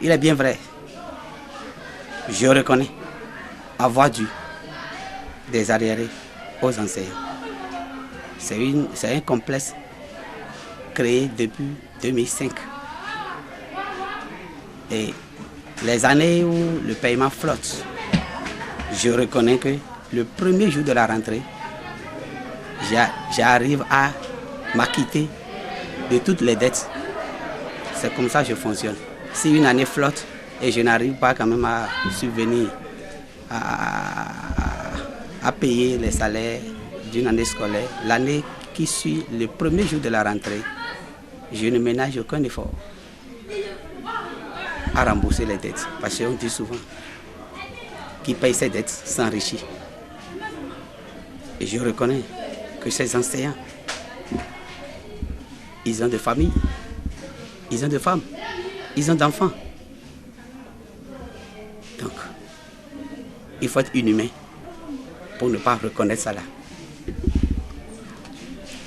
il est bien vrai. Je reconnais avoir dû des arriérés aux enseignants. C'est un complexe créé depuis 2005. Et les années où le paiement flotte, je reconnais que le premier jour de la rentrée, j'arrive à m'acquitter de toutes les dettes. C'est comme ça que je fonctionne. Si une année flotte et je n'arrive pas quand même à subvenir à payer les salaires d'une année scolaire, l'année qui suit le premier jour de la rentrée, je ne ménage aucun effort à rembourser les dettes. Parce qu'on dit souvent qui paye ses dettes s'enrichit. Et je reconnais que ces enseignants, ils ont des familles, ils ont des femmes, ils ont d'enfants. Donc, il faut être inhumain pour ne pas reconnaître ça là.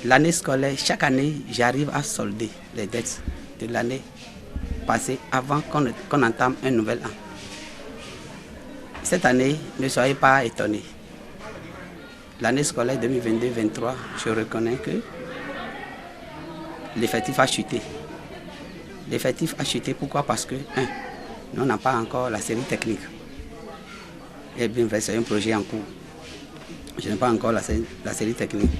L'année scolaire, chaque année, j'arrive à solder les dettes de l'année passée avant qu'on entame un nouvel an. Cette année, ne soyez pas étonnés. L'année scolaire 2022-2023, je reconnais que l'effectif a chuté. L'effectif a chuté, pourquoi? Parce que, nous n'avons pas encore la série technique. Et bien vrai, c'est un projet en cours. Je n'ai pas encore la série technique.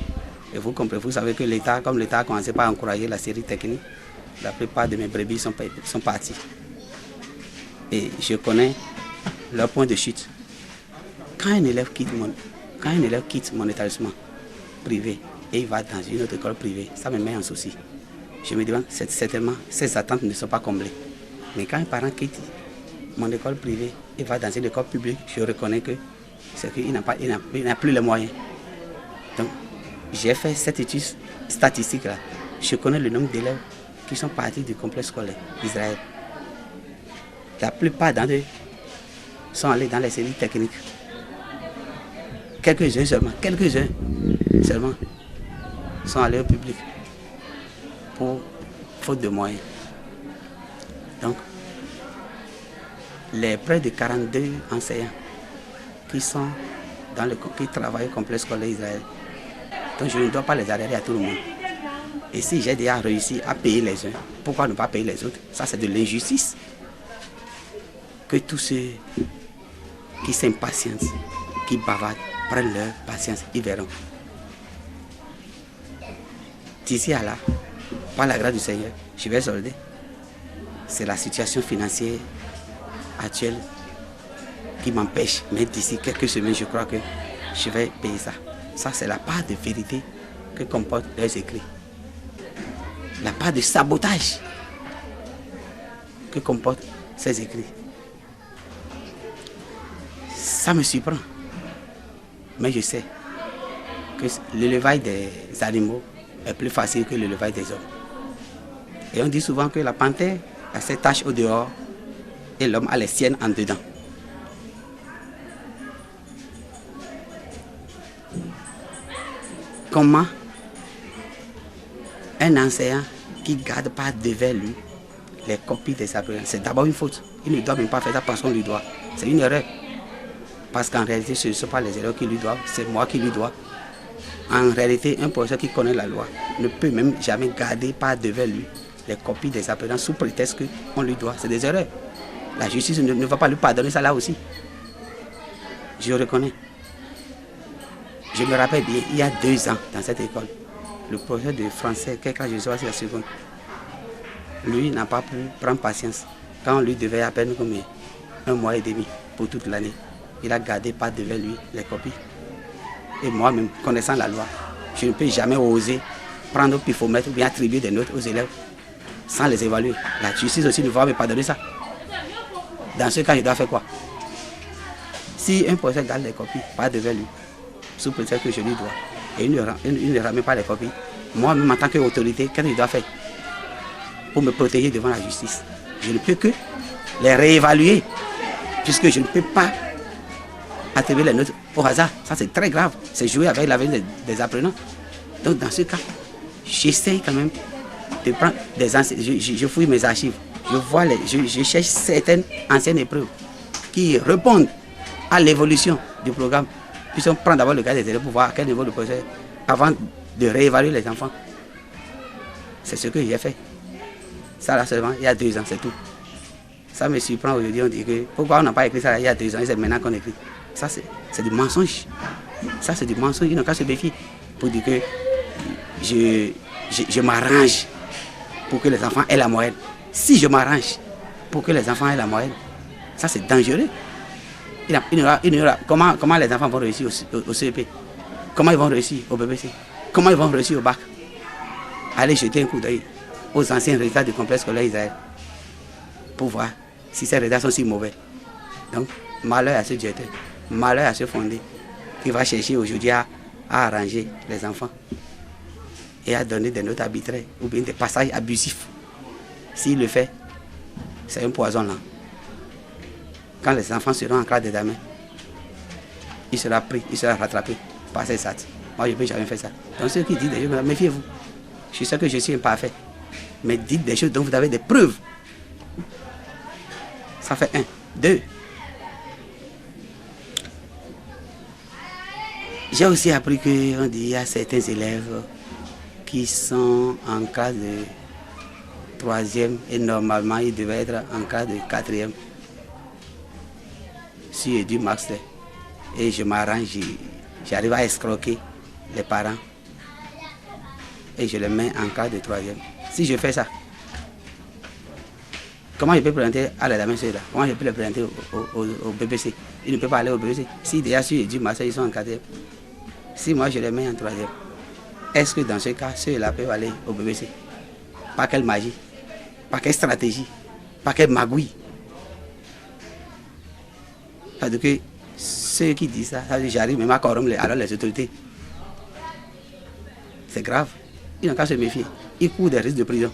Et vous comprenez, vous savez que l'État, comme l'État a commencé par encourager la série technique, la plupart de mes brebis sont partis. Et je connais leur point de chute. Quand un élève quitte mon établissement privé et il va dans une autre école privée, ça me met en souci. Je me demande, certainement, ces attentes ne sont pas comblées. Mais quand un parent quitte mon école privée et va dans une école publique, je reconnais que c'est qu'il n'a plus les moyens. Donc, j'ai fait cette étude statistique-là. Je connais le nombre d'élèves qui sont partis du complexe scolaire d'Israël. La plupart d'entre eux sont allés dans les séries techniques. Quelques-uns seulement sont allés au public pour faute de moyens. Donc, les près de 42 enseignants qui travaillent au complexe scolaire d'Israël, donc je ne dois pas les adhérer à tout le monde. Et si j'ai déjà réussi à payer les uns, pourquoi ne pas payer les autres? Ça, c'est de l'injustice. Que tous ceux qui s'impatientent, qui bavardent, prennent leur patience, ils verront. D'ici à là, par la grâce du Seigneur, je vais solder. C'est la situation financière actuelle qui m'empêche. Mais d'ici quelques semaines, je crois que je vais payer ça. Ça, c'est la part de vérité que comportent leurs écrits. La part de sabotage que comportent ces écrits. Ça me surprend. Mais je sais que l'élevage des animaux est plus facile que l'élevage des hommes. Et on dit souvent que la panthère a ses taches au dehors et l'homme a les siennes en dedans. Comment un enseignant qui ne garde pas devant lui les copies des apprenants, c'est d'abord une faute. Il ne doit même pas faire ça parce qu'on lui doit. C'est une erreur. Parce qu'en réalité, ce ne sont pas les erreurs qui lui doivent, c'est moi qui lui dois. En réalité, un professeur qui connaît la loi ne peut même jamais garder par devant lui les copies des apprenants sous prétexte qu'on lui doit. C'est des erreurs. La justice ne va pas lui pardonner ça là aussi. Je reconnais. Je me rappelle bien, il y a 2 ans, dans cette école, le professeur de français, quand je suis à la seconde, lui n'a pas pu prendre patience. Quand on lui devait à peine comme 1 mois et demi pour toute l'année, il a gardé par devant lui les copies. Et moi-même, connaissant la loi, je ne peux jamais oser prendre au pifomètre ou bien attribuer des notes aux élèves sans les évaluer. La justice aussi ne va me pardonner ça. Dans ce cas, je dois faire quoi? Si un professeur garde les copies par devant lui, sous prétexte que je lui dois, et il ne ramène pas les copies, moi-même en tant qu'autorité, qu'est-ce que je dois faire pour me protéger devant la justice? Je ne peux que les réévaluer, puisque je ne peux pas attribuer les notes au hasard. Ça, c'est très grave. C'est jouer avec l'avenir des apprenants. Donc, dans ce cas, j'essaye quand même de prendre des enseignants. Je fouille mes archives. je cherche certaines anciennes épreuves qui répondent à l'évolution du programme. Puis on prend d'abord le cas des élèves pour voir à quel niveau le professeur avant de réévaluer les enfants. C'est ce que j'ai fait. Ça là seulement, il y a 2 ans, c'est tout. Ça me surprend aujourd'hui, on dit que pourquoi on n'a pas écrit ça là, il y a 2 ans et c'est maintenant qu'on écrit. Ça c'est du mensonge. Ça c'est du mensonge, ils n'ont qu'à se méfier pour dire que je m'arrange pour que les enfants aient la moyenne. Si je m'arrange pour que les enfants aient la moyenne, ça c'est dangereux. Comment les enfants vont réussir au CEP? Comment ils vont réussir au BBC? Comment ils vont réussir au bac? Allez jeter un coup d'œil aux anciens résultats du complexe scolaire Israël pour voir si ces résultats sont si mauvais. Donc, malheur à ce directeur, malheur à ce fondé qui va chercher aujourd'hui à arranger les enfants et à donner des notes arbitraires ou bien des passages abusifs. S'il le fait, c'est un poison là. Quand les enfants seront en classe d'examen, il sera pris, il sera rattrapé par ces SAT. Moi, je ne peux jamais faire ça. Donc, ceux qui disent des choses, méfiez-vous. Je suis sûr que je suis imparfait. Mais dites des choses dont vous avez des preuves. Ça fait 1. 2. J'ai aussi appris qu'on dit qu'il y a certains élèves qui sont en classe de 3e et normalement ils devaient être en classe de 4e. Si je dis max, et je m'arrange, j'arrive à escroquer les parents et je les mets en classe de 3e. Si je fais ça, comment je peux présenter à l'examen ceux-là? Comment je peux les présenter au BBC? Ils ne peuvent pas aller au BBC. Si déjà si je dis max, ils sont en 4e. Si moi je les mets en 3e, est-ce que dans ce cas, ceux-là peuvent aller au BBC? Par quelle magie? Par quelle stratégie? Par quelle magouille? Parce que ceux qui disent ça, j'arrive même à corrompre alors les autorités. C'est grave. Ils n'ont qu'à se méfier. Ils courent des risques de prison.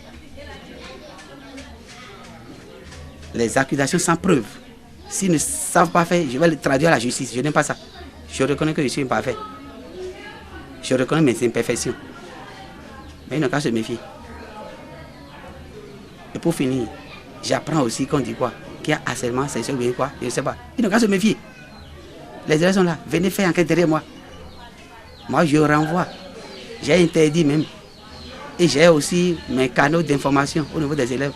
Les accusations sans preuve. S'ils ne savent pas faire, je vais les traduire à la justice. Je n'aime pas ça. Je reconnais que je suis imparfait. Je reconnais mes imperfections. Mais ils n'ont qu'à se méfier. Et pour finir, j'apprends aussi qu'on dit quoi? Qu'il y a harcèlement sexuel ou bien quoi? Je ne sais pas. Ils n'ont qu'à se méfier. Les élèves sont là. Venez faire enquête derrière moi. Moi, je renvoie. J'ai interdit même. Et j'ai aussi mes canaux d'information au niveau des élèves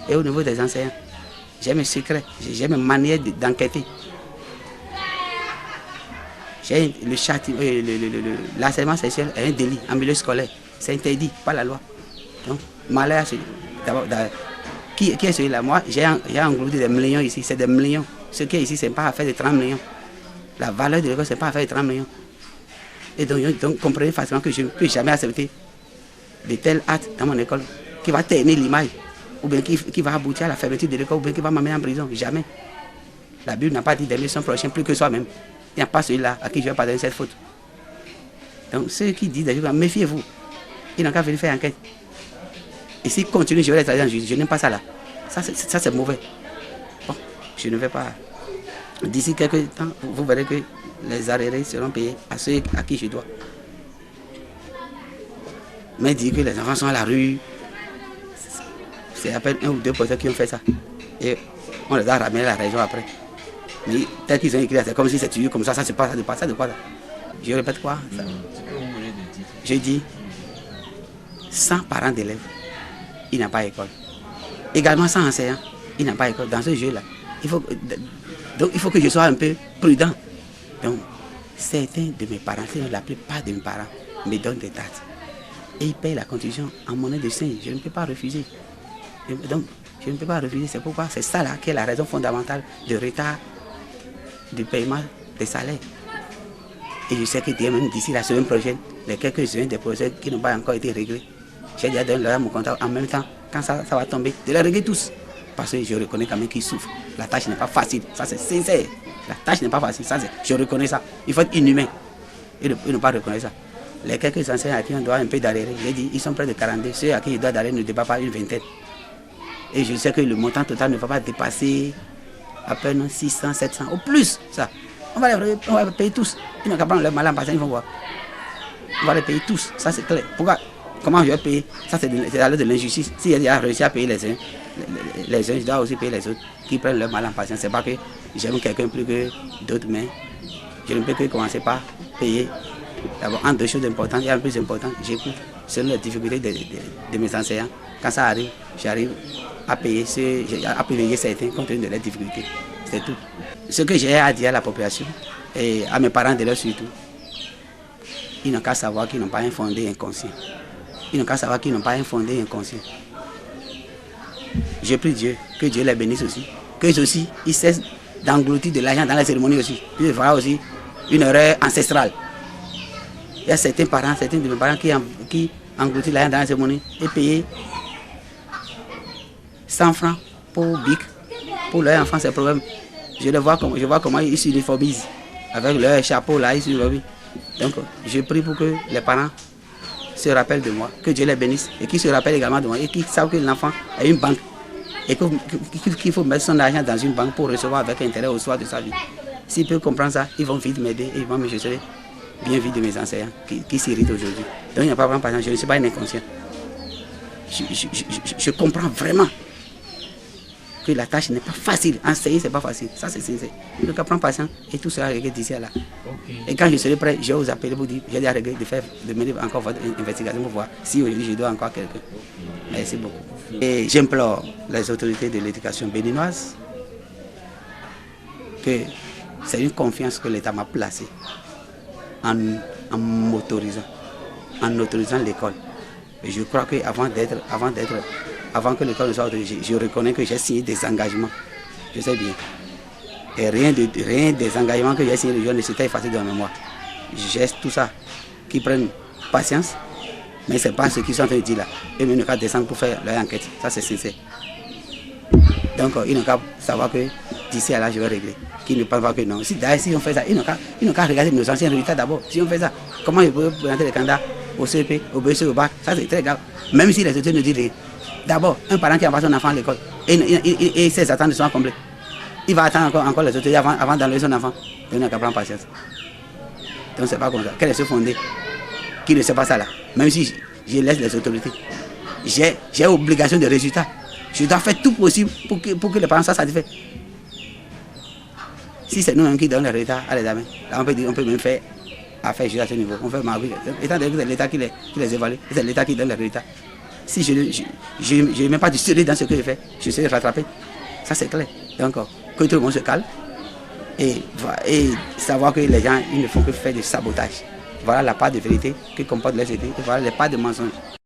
et au niveau des enseignants. J'ai mes secrets. J'ai mes manières d'enquêter. J'ai le châtiment, l'harcèlement sexuel est un délit en milieu scolaire. C'est interdit par la loi. Donc, malheur, qui est celui-là? Moi, j'ai englouti des millions ici. C'est des millions. Ce qui est ici, ce n'est pas affaire de 30 millions. La valeur de l'école, ce n'est pas affaire de 30 millions. Et donc, comprenez facilement que je ne peux jamais accepter de tels actes dans mon école qui va ternir l'image, ou bien qui va aboutir à la fermeture de l'école, ou bien qui va m'amener en prison. Jamais. La Bible n'a pas dit d'aimer son prochain plus que soi-même. Il n'y a pas celui-là à qui je vais pardonner cette faute. Donc, ceux qui disent des choses, méfiez-vous. Ils n'ont qu'à venir faire enquête. Et s'ils continuent, je vais les traiter en justice. Je n'aime pas ça là. Ça, c'est mauvais. Bon, je ne vais pas. D'ici quelques temps, vous verrez que les arriérés seront payés à ceux à qui je dois. Mais dire que les enfants sont à la rue, c'est à peine 1 ou 2 personnes qui ont fait ça. Et on les a ramenés à la région après. Mais tel qu'ils ont écrit, c'est comme si c'est tué comme ça se passe, ça se passe, ça de quoi là? Je répète quoi ça? Je dis, 100 parents d'élèves, il n'a pas école. Également 100 enseignants, il n'a pas école. Dans ce jeu-là, donc il faut que je sois un peu prudent. Donc, certains de mes parents, sinon la plupart de mes parents, me donnent des dates. Et ils payent la contribution en monnaie de singe. Je ne peux pas refuser. Donc, je ne peux pas refuser. C'est pourquoi c'est ça là qui est la raison fondamentale de retard du paiement des salaires. Et je sais que même d'ici la semaine prochaine, les quelques-uns des projets qui n'ont pas encore été réglés, j'ai déjà donné leur mon comptable en même temps, quand ça va tomber, de les régler tous. Parce que je reconnais quand même qu'ils souffrent. La tâche n'est pas facile, ça c'est sincère. La tâche n'est pas facile, ça je reconnais ça. Il faut être inhumain et ne pas reconnaître ça. Les quelques enseignants à qui on doit un peu d'arrêt, j'ai dit, ils sont près de 42. Ceux à qui je dois d'arrêt ne dépassent pas une vingtaine. Et je sais que le montant total ne va pas dépasser à peine 600, 700, au plus ça. On va les payer tous. Ils n'ont qu'à prendre leur mal en passant, ils vont voir. On va les payer tous, ça c'est clair. Pourquoi? Comment je vais payer? Ça, c'est à l'heure de l'injustice. Si il a réussi à payer les uns, je dois aussi payer les autres qui prennent leur mal en patience. C'est pas que j'aime quelqu'un plus que d'autres, mais je ne peux que commencer par payer. D'abord, en deux choses importantes, et en plus important, j'écoute selon les difficultés de mes enseignants. Quand ça arrive, j'arrive à payer, à payer certains compte tenu de leurs difficultés. C'est tout. Ce que j'ai à dire à la population et à mes parents de leur surtout, ils n'ont qu'à savoir qu'ils n'ont pas un fondé inconscient. Ils n'ont qu'à savoir qu'ils n'ont pas un fondé inconscient. Je prie Dieu, que Dieu les bénisse aussi. Que aussi, ils cessent d'engloutir de l'argent dans la cérémonie aussi. Puis voilà aussi une erreur ancestrale. Il y a certains de mes parents qui engloutissent l'argent dans la cérémonie et payent 100 francs pour BIC. Pour leurs enfants, c'est un problème. Je vois comment ils s'uniformisent. Avec leur chapeau là, ils s'uniformisent. Donc, je prie pour que les parents se rappellent de moi, que Dieu les bénisse et qu'ils se rappellent également de moi et qu'ils savent que l'enfant a une banque et qu'il faut mettre son argent dans une banque pour recevoir avec intérêt au soir de sa vie. S'ils peuvent comprendre ça, ils vont vite m'aider et ils vont me jeter bien vite de mes enseignants qui s'irritent aujourd'hui. Donc, il n'y a pas vraiment patience, je ne suis pas un inconscient. Je comprends vraiment que la tâche n'est pas facile. Enseigner, c'est pas facile. Ça, c'est sincère. Donc, prendre patience et tout sera réglé d'ici à là. Okay. Et quand je serai prêt, je vais vous appeler pour dire j'ai déjà réglé de mener encore votre investigation pour voir si aujourd'hui je dois encore quelqu'un. Merci beaucoup. Et j'implore les autorités de l'éducation béninoise que c'est une confiance que l'État m'a placée en m'autorisant, en autorisant l'école. Et je crois qu'avant que l'école ne soit autorisée, je reconnais que j'ai signé des engagements. Je sais bien. Et rien des engagements que j'ai signés, ne s'était effacé de ma mémoire. J'ai tout ça, qui prennent patience, mais ce n'est pas ce qu'ils sont en train de dire là. Eux n'ont qu'à descendre pour faire leur enquête. Ça, c'est sincère. Donc, ils n'ont qu'à savoir que d'ici à là, je vais régler. Qu'ils ne pensent pas que non. Si on fait ça, ils n'ont qu'à regarder nos anciens résultats d'abord. Si on fait ça, comment ils peuvent présenter les candidats au CEP, au BEC, au BAC? Ça, c'est très grave. Même si les autorités ne disent rien. D'abord, un parent qui envoie son enfant à l'école et ses attentes sont complètes. Il va attendre encore les autorités avant d'enlever son enfant. Donc, il n'a qu'à prendre patience. Donc, c'est pas comme ça. Quel est ce fondé qui ne sait pas ça là? Même si je laisse les autorités, j'ai obligation de résultat. Je dois faire tout possible pour que les parents soient satisfaits. Si c'est nous-mêmes qui donnons les résultats à l'examen, là on peut même faire affaire juste à ce niveau. On fait marquer. Étant donné que c'est l'État qui les évalue, c'est l'État qui donne les résultats. Si je n'ai même pas du sérieux dans ce que je fais, je serai rattrapé. Ça, c'est clair. Donc, que tout le monde se calme et savoir que les gens ils ne font que faire du sabotage. Voilà la part de vérité que comporte les idées et voilà les parts de mensonges.